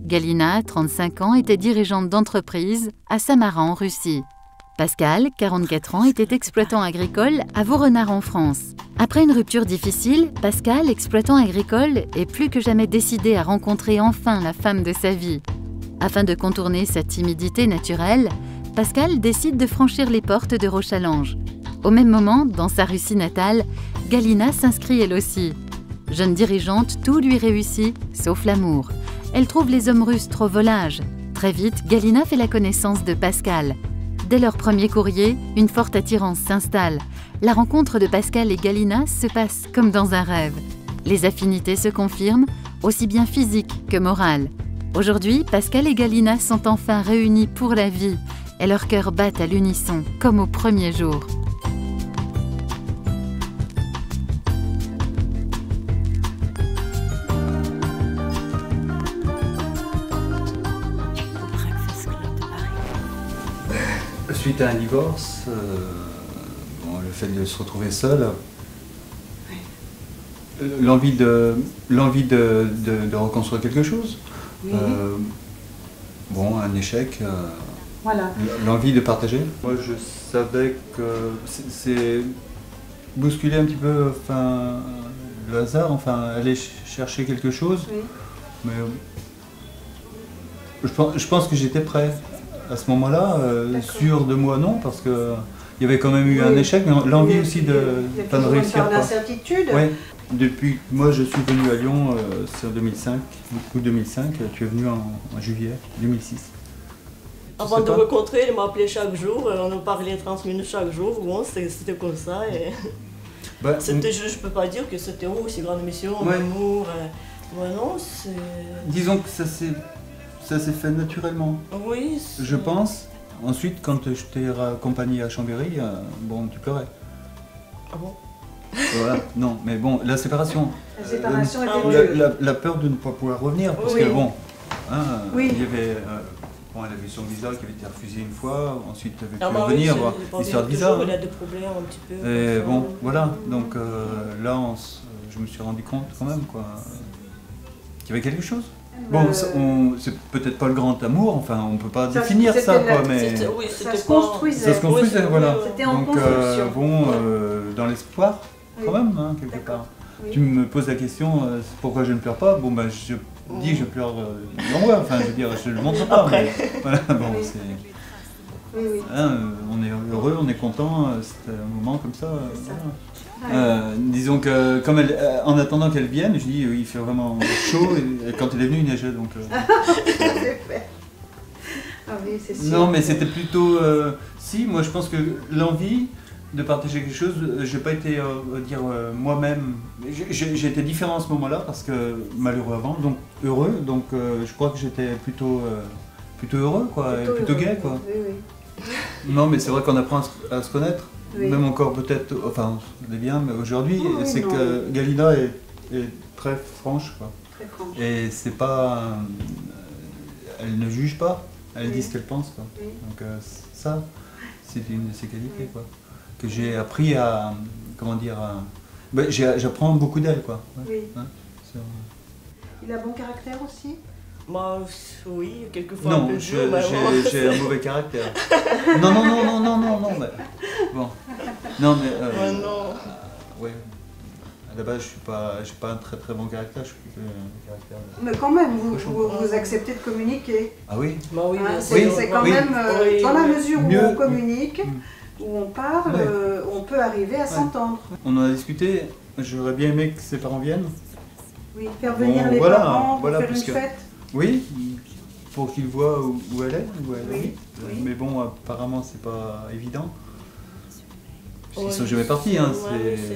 Galina, 35 ans, était dirigeante d'entreprise à Samara en Russie. Pascal, 44 ans, était exploitant agricole à Vaurenard en France. Après une rupture difficile, Pascal, exploitant agricole, est plus que jamais décidé à rencontrer enfin la femme de sa vie. Afin de contourner sa timidité naturelle, Pascal décide de franchir les portes de Rochallenge. Au même moment, dans sa Russie natale, Galina s'inscrit elle aussi. Jeune dirigeante, tout lui réussit, sauf l'amour. Elle trouve les hommes russes trop volages. Très vite, Galina fait la connaissance de Pascal. Dès leur premier courrier, une forte attirance s'installe. La rencontre de Pascal et Galina se passe comme dans un rêve. Les affinités se confirment, aussi bien physiques que morales. Aujourd'hui, Pascal et Galina sont enfin réunis pour la vie et leurs cœurs battent à l'unisson, comme au premier jour. Suite à un divorce, le fait de se retrouver seul, l'envie de reconstruire quelque chose, oui. Un échec, voilà. L'envie de partager. Moi je savais que c'est bousculer un petit peu le hasard, aller chercher quelque chose, oui. Mais je pense que j'étais prêt. À ce moment-là, sûr de moi non, parce qu'il y avait quand même eu un échec, mais l'envie aussi de réussir. L'incertitude. Oui. Depuis que moi je suis venu à Lyon, c'est en 2005, août 2005, tu es venu en juillet 2006. Avant de me rencontrer, il m'appelait chaque jour, on nous parlait 30 minutes chaque jour, bon, c'était comme ça. Et... je ne peux pas dire que c'était aussi grande mission, l'amour. Non, c'est... Disons que ça s'est fait naturellement. Oui. Je pense. Ensuite, quand je t'ai raccompagné à Chambéry, tu pleurais. Ah bon? Voilà, non, mais bon, la séparation. La séparation était la peur de ne pas pouvoir revenir, parce que il y avait... elle a vu son visa qui avait été refusé une fois, ensuite elle avait pu revenir, l'histoire de visa. Il a des problèmes un petit peu. Et bon, voilà, donc là, je me suis rendu compte quand même, qu'il y avait quelque chose. Bon, c'est peut-être pas le grand amour, on ne peut pas définir ça, mais ça se construisait. Ça se construisait, voilà. C'était en construction. Dans l'espoir, quand même, quelque part. Oui. Tu me poses la question, pourquoi je ne pleure pas? Je dis que je pleure je ne le montre pas, mais voilà, on est heureux, on est content, c'est un moment comme ça. Disons que, en attendant qu'elle vienne, je dis il fait vraiment chaud, et quand elle est venue, il neigeait, donc... c'est sûr. Non, mais c'était plutôt... moi je pense que l'envie de partager quelque chose, j'ai pas été moi-même... J'ai été différent à ce moment-là, parce que malheureux avant, donc heureux, donc je crois que j'étais plutôt heureux, plutôt gai, quoi. Oui. Non, mais c'est vrai qu'on apprend à se connaître. Oui. Même encore peut-être, on est bien, mais aujourd'hui, c'est que Galina est très franche, Très franche. Et c'est pas... elle ne juge pas, elle dit ce qu'elle pense, Oui. Donc ça, c'est une de ses qualités, que j'ai appris à... j'apprends beaucoup d'elle, Oui. Il a bon caractère aussi? Oui, quelquefois non, un peu dur. J'ai un mauvais caractère. Non, mais... Bon. Non, mais... ouais. À la base, je suis pas un très très bon caractère, je suis plutôt un caractère... Mais quand même, vous acceptez de communiquer. Ah oui? C'est quand même, dans la mesure où on communique, où on parle, on peut arriver à s'entendre. On en a discuté, j'aurais bien aimé que ses parents viennent. Oui, faire venir les parents pour faire une fête. Oui, pour qu'ils voient où elle est, Oui. Mais bon, apparemment c'est pas évident. Ils sont jamais partis,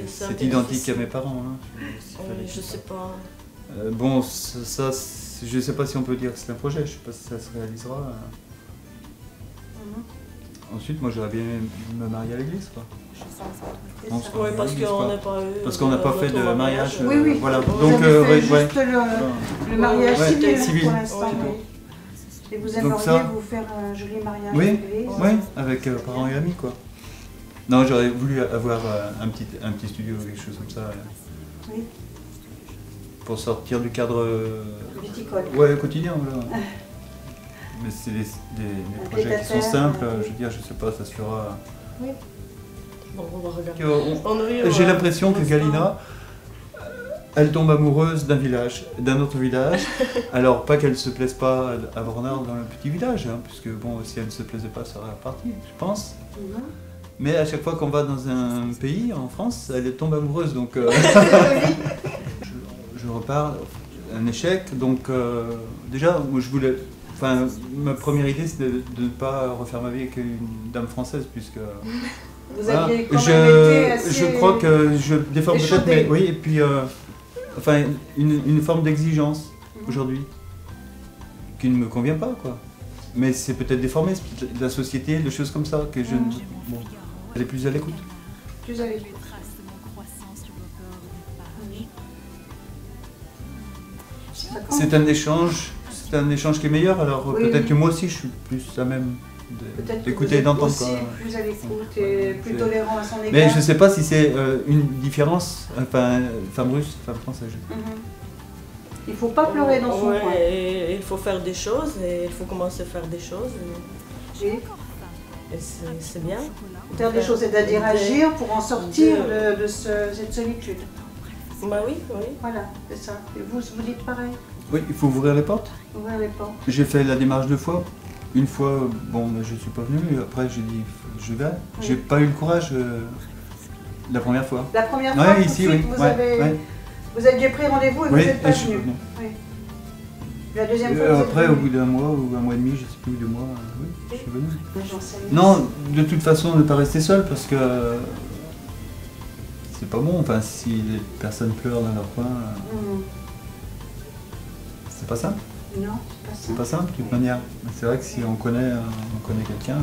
c'est identique à mes parents. Je sais pas. Ça, je sais pas si on peut dire que c'est un projet, je sais pas si ça se réalisera. Ensuite, moi j'aurais bien me marier à l'église, parce qu'on n'a pas fait de mariage. Oui. Voilà. Donc juste le mariage civil pour l'instant. Et vous aimeriez vous faire un joli mariage à l'église? Oui, avec parents et amis, Non, j'aurais voulu avoir un petit studio ou quelque chose comme ça. Oui. pour sortir du cadre viticole. Ouais, quotidien. Voilà. Mais c'est des projets qui sont simples. Je veux dire, je sais pas, ça se fera. Oui. Bon, on va regarder. J'ai l'impression que Galina, elle tombe amoureuse d'un autre village. Alors, pas qu'elle se plaise pas à Vornard dans le petit village, hein, puisque bon, si elle ne se plaisait pas, ça serait reparti, je pense. Mais à chaque fois qu'on va dans un pays, en France, elle tombe amoureuse. Donc, je repars, un échec. Donc, déjà, moi, ma première idée, c'était de ne pas refaire ma vie avec une dame française, puisque. Vous aviez quand même été assez je crois que je déforme peut-être, mais oui, et puis une forme d'exigence aujourd'hui qui ne me convient pas, quoi. Mais c'est peut-être déformé, c'est peut-être de la société, des choses comme ça que je bon, elle est plus à l'écoute. Plus à l'écoute. C'est un échange qui est meilleur. Alors peut-être que moi aussi je suis plus à même d'écouter et d'entendre. Plus à l'écoute et plus tolérant à son égard. Mais je ne sais pas si c'est une différence, enfin, femme russe, femme française. Il ne faut pas pleurer dans son coin. Il faut faire des choses, et il faut commencer à faire des choses. Oui. Et c'est bien. Faire des choses, c'est-à-dire agir pour en sortir de cette solitude. Bah oui, oui. Voilà, c'est ça. Et vous dites pareil? Oui, il faut ouvrir les portes. Ouvrir les portes. J'ai fait la démarche 2 fois. Une fois, bon, je ne suis pas venu, après j'ai dit, je vais. Oui. J'ai pas eu le courage la première fois. La première fois, ici, oui. Vous aviez pris rendez-vous et vous n'êtes pas venu. Oui. La deuxième fois, après, au bout d'un mois ou un mois et demi, je ne sais plus, 2 mois, oui, je suis venu. Non, de toute façon, ne pas rester seul parce que c'est pas bon. Enfin, si les personnes pleurent dans leur coin, c'est pas simple. Non, c'est pas simple de toute manière. C'est vrai que si on connaît quelqu'un,